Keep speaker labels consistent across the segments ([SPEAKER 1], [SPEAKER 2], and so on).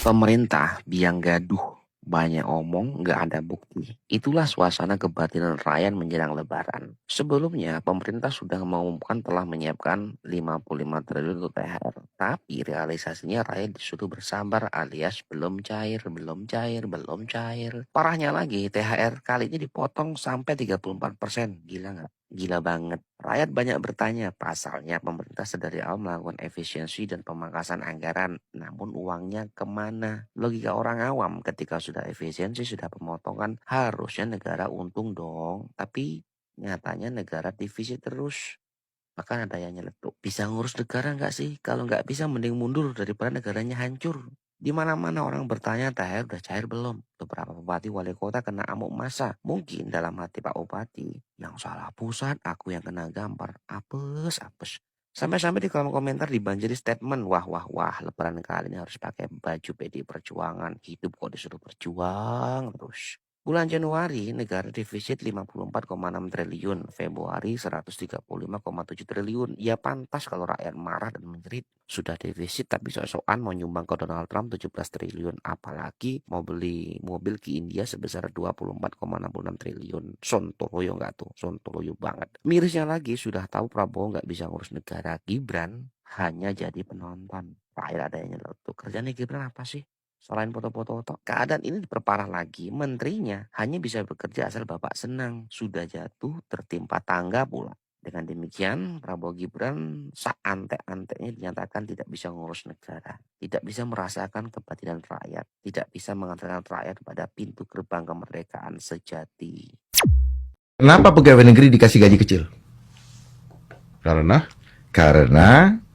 [SPEAKER 1] Pemerintah biang gaduh, banyak omong, nggak ada bukti. Itulah suasana kebatinan rakyat menjelang Lebaran. Sebelumnya, pemerintah sudah mengumumkan telah menyiapkan 55 triliun untuk THR. Tapi realisasinya rakyat disuruh bersabar alias belum cair, belum cair, belum cair. Parahnya lagi, THR kali ini dipotong sampai 34%. Gila nggak? Gila banget. Rakyat banyak bertanya, pasalnya pemerintah sedari awal melakukan efisiensi dan pemangkasan anggaran. Namun uangnya kemana? Logika orang awam ketika sudah efisiensi, sudah pemotongan, harusnya negara untung dong. Tapi nyatanya negara defisit terus. Bahkan ada yang nyeletuk. Bisa ngurus negara nggak sih? Kalau nggak bisa mending mundur daripada negaranya hancur. Di mana-mana orang bertanya THR udah cair belum? Beberapa bupati wali kota kena amuk masa. Mungkin dalam hati Pak Bupati, yang salah pusat, aku yang kena gampar. Apes, apes. Sampai-sampai di kolom komentar dibanjiri statement, wah, wah, wah, Lebaran kali ini harus pakai baju PD Perjuangan. Hidup kok disuruh berjuang terus. Bulan Januari, negara defisit 54,6 triliun, Februari 135,7 triliun. Ya pantas kalau rakyat marah dan menjerit. Sudah defisit tapi sok-sokan mau nyumbang ke Donald Trump 17 triliun. Apalagi mau beli mobil ke India sebesar 24,66 triliun. Sontoloyo nggak tuh? Sontoloyo banget. Mirisnya lagi, sudah tahu Prabowo nggak bisa ngurus negara, Gibran hanya jadi penonton. Rakyat ada yang nyeletuk. Kerjanya Gibran apa sih? Selain foto-foto, keadaan ini diperparah lagi. Menterinya hanya bisa bekerja asal Bapak senang. Sudah jatuh, tertimpa tangga pula. Dengan demikian, Prabowo Gibran seantek-anteknya dinyatakan tidak bisa ngurus negara. Tidak bisa merasakan kebatinan rakyat. Tidak bisa mengantarkan rakyat pada pintu gerbang kemerdekaan sejati.
[SPEAKER 2] Kenapa pegawai negeri dikasih gaji kecil?
[SPEAKER 3] Karena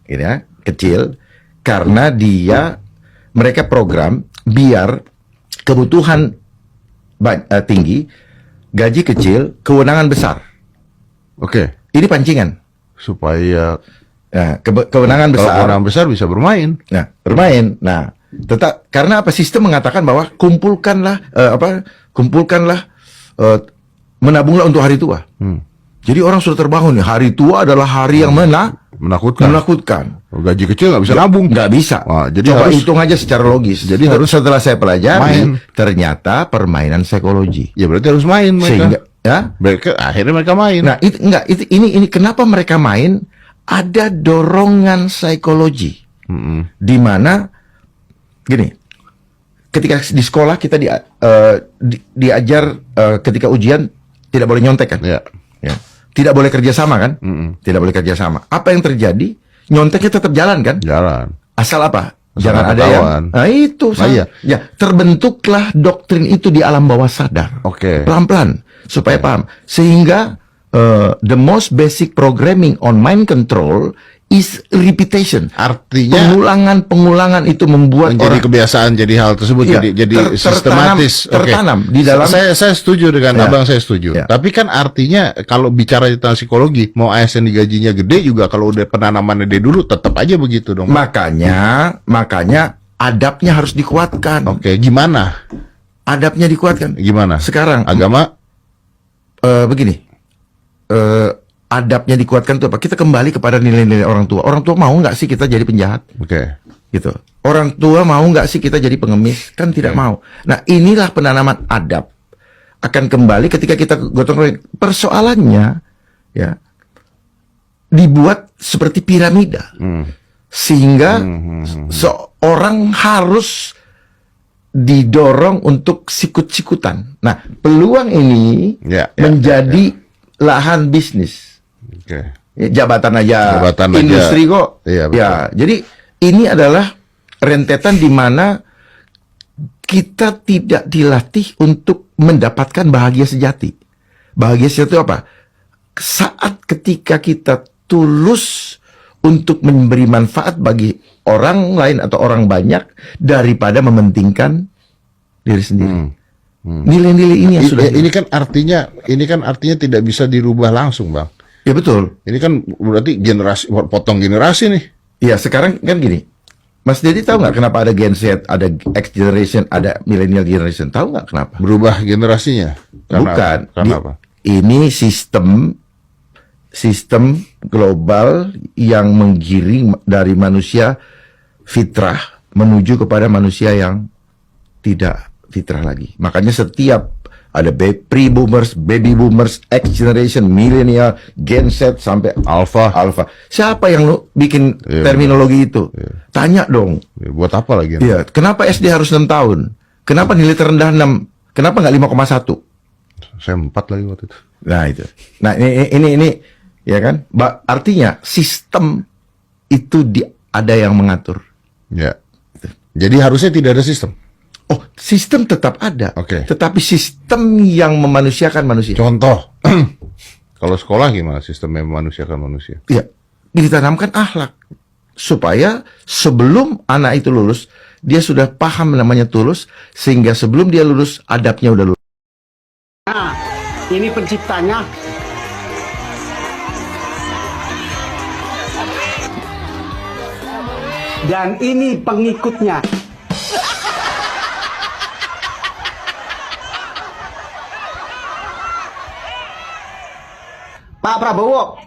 [SPEAKER 2] Ya, kecil. Karena mereka program biar kebutuhan tinggi, gaji kecil, kewenangan besar.
[SPEAKER 3] oke,
[SPEAKER 2] Ini pancingan.
[SPEAKER 3] supaya
[SPEAKER 2] Nah, kewenangan
[SPEAKER 3] kalau
[SPEAKER 2] besar.
[SPEAKER 3] orang besar bisa bermain.
[SPEAKER 2] Nah, bermain. Nah, karena apa? Sistem mengatakan bahwa kumpulkanlah menabunglah untuk hari tua. Jadi orang sudah terbangun nih, hari tua adalah hari yang menakutkan.
[SPEAKER 3] Gaji kecil nggak bisa nabung.
[SPEAKER 2] Nggak bisa.
[SPEAKER 3] Wah, jadi
[SPEAKER 2] Coba
[SPEAKER 3] harus-
[SPEAKER 2] hitung aja secara logis.
[SPEAKER 3] Jadi harus
[SPEAKER 2] setelah saya pelajari,
[SPEAKER 3] main.
[SPEAKER 2] ternyata permainan psikologi.
[SPEAKER 3] Ya berarti harus main mereka.
[SPEAKER 2] Sehingga
[SPEAKER 3] Akhirnya mereka main.
[SPEAKER 2] nah ini kenapa mereka main? Ada dorongan psikologi di mana gini. Ketika di sekolah kita diajar ketika ujian tidak boleh nyontek kan?
[SPEAKER 3] Ya.
[SPEAKER 2] Ya. Tidak boleh kerjasama kan? Tidak boleh kerjasama. Apa yang terjadi? Nyonteknya tetap jalan kan?
[SPEAKER 3] Jalan.
[SPEAKER 2] Asal apa?
[SPEAKER 3] Asal
[SPEAKER 2] Jangan ada
[SPEAKER 3] ketahuan.
[SPEAKER 2] yang. Nah itu.
[SPEAKER 3] iya.
[SPEAKER 2] Ya, terbentuklah doktrin itu di alam bawah sadar.
[SPEAKER 3] Oke.
[SPEAKER 2] Pelan-pelan supaya paham. Sehingga the most basic programming on mind control is repetition.
[SPEAKER 3] Artinya
[SPEAKER 2] Pengulangan itu membuat
[SPEAKER 3] menjadi
[SPEAKER 2] orang
[SPEAKER 3] kebiasaan, jadi hal tersebut
[SPEAKER 2] Iya,
[SPEAKER 3] jadi sistematis.
[SPEAKER 2] tertanam di dalam.
[SPEAKER 3] Saya setuju dengan
[SPEAKER 2] Ya.
[SPEAKER 3] abang, saya setuju.
[SPEAKER 2] Ya.
[SPEAKER 3] Tapi kan artinya kalau bicara tentang psikologi, mau ASN digajinya gede juga kalau udah penanamannya dari dulu tetap aja begitu dong.
[SPEAKER 2] Makanya adabnya harus dikuatkan.
[SPEAKER 3] Oke, gimana?
[SPEAKER 2] Adabnya dikuatkan.
[SPEAKER 3] Gimana?
[SPEAKER 2] Sekarang
[SPEAKER 3] Agama?
[SPEAKER 2] begini. Adabnya dikuatkan itu apa? Kita kembali kepada nilai-nilai orang tua. Orang tua mau nggak sih kita jadi penjahat?
[SPEAKER 3] Oke.
[SPEAKER 2] Gitu. Orang tua mau nggak sih kita jadi pengemis? Kan tidak mau. Nah, inilah penanaman adab. Akan kembali ketika kita gotong royong. Persoalannya, ya, dibuat seperti piramida. Sehingga seorang harus didorong untuk sikut-sikutan. Nah, peluang ini menjadi lahan bisnis.
[SPEAKER 3] Oke.
[SPEAKER 2] Jabatan aja,
[SPEAKER 3] Jabatan aja.
[SPEAKER 2] industri kok.
[SPEAKER 3] Iya, betul.
[SPEAKER 2] Ya, jadi ini adalah rentetan di mana kita tidak dilatih untuk mendapatkan bahagia sejati. Bahagia sejati itu apa? Saat ketika kita tulus untuk memberi manfaat bagi orang lain atau orang banyak daripada mementingkan diri sendiri. Nilai-nilai ini yang sudah
[SPEAKER 3] Ini kan artinya tidak bisa dirubah langsung, Bang.
[SPEAKER 2] ya betul.
[SPEAKER 3] Ini kan berarti potong generasi nih.
[SPEAKER 2] Ya sekarang kan gini, Mas Dedi tahu nggak kenapa ada Gen Z, ada X generation, ada millennial generation? Tahu nggak kenapa?
[SPEAKER 3] Berubah generasinya.
[SPEAKER 2] Bukan.
[SPEAKER 3] Karena apa?
[SPEAKER 2] Ini sistem global yang menggiring dari manusia fitrah menuju kepada manusia yang tidak fitrah lagi. Makanya setiap ada pre-boomers, baby boomers, X generation, millennial, Gen Z sampai
[SPEAKER 3] Alpha.
[SPEAKER 2] Siapa yang bikin terminologi itu? Tanya dong.
[SPEAKER 3] Ya, buat apa lagi?
[SPEAKER 2] Iya, kenapa SD harus 6 tahun? Kenapa nilai terendah 6? Kenapa nggak 5,1?
[SPEAKER 3] Saya 4 lagi waktu itu.
[SPEAKER 2] Nah itu. Nah ini ya kan? Artinya sistem itu ada yang mengatur.
[SPEAKER 3] Ya. Jadi harusnya tidak ada sistem.
[SPEAKER 2] Oh, sistem tetap ada.
[SPEAKER 3] Oke.
[SPEAKER 2] Tetapi sistem yang memanusiakan manusia.
[SPEAKER 3] Contoh, kalau sekolah gimana sistem yang memanusiakan manusia?
[SPEAKER 2] Iya, ditanamkan akhlak supaya sebelum anak itu lulus, dia sudah paham namanya tulus, sehingga sebelum dia lulus, adabnya udah lulus.
[SPEAKER 4] Nah, ini penciptanya. Dan ini pengikutnya. Pak Prabowo,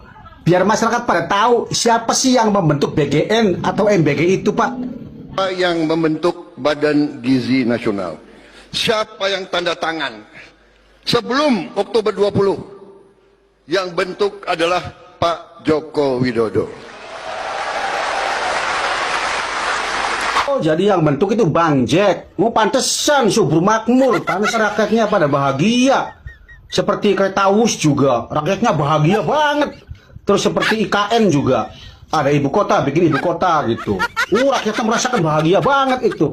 [SPEAKER 4] biar masyarakat pada tahu siapa sih yang membentuk BGN atau MBG itu, Pak.
[SPEAKER 5] Yang membentuk Badan Gizi Nasional. Siapa yang tanda tangan? Sebelum Oktober 20, yang bentuk adalah Pak Joko Widodo.
[SPEAKER 4] Oh, jadi yang bentuk itu Bang Jack. Oh, pantesan subur makmur, pantesan rakyatnya pada bahagia. Seperti kereta Wus juga, rakyatnya bahagia banget. Terus seperti IKN juga, ada ibu kota, bikin ibu kota gitu. Rakyatnya merasakan bahagia banget itu.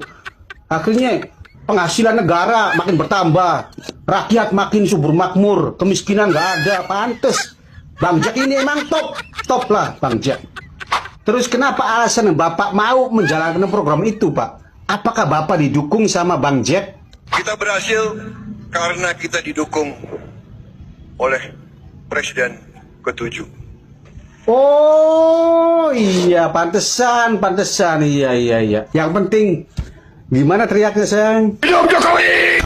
[SPEAKER 4] Akhirnya penghasilan negara makin bertambah, rakyat makin subur makmur, kemiskinan nggak ada, pantes. Bang Jack ini emang top lah Bang Jack. Terus kenapa alasan Bapak mau menjalankan program itu, Pak? Apakah Bapak didukung sama Bang Jack?
[SPEAKER 5] Kita berhasil karena kita didukung oleh Presiden ke-7.
[SPEAKER 4] Oh iya, pantesan, iya. Yang penting, gimana teriaknya sayang?
[SPEAKER 5] Hidup Jokowi!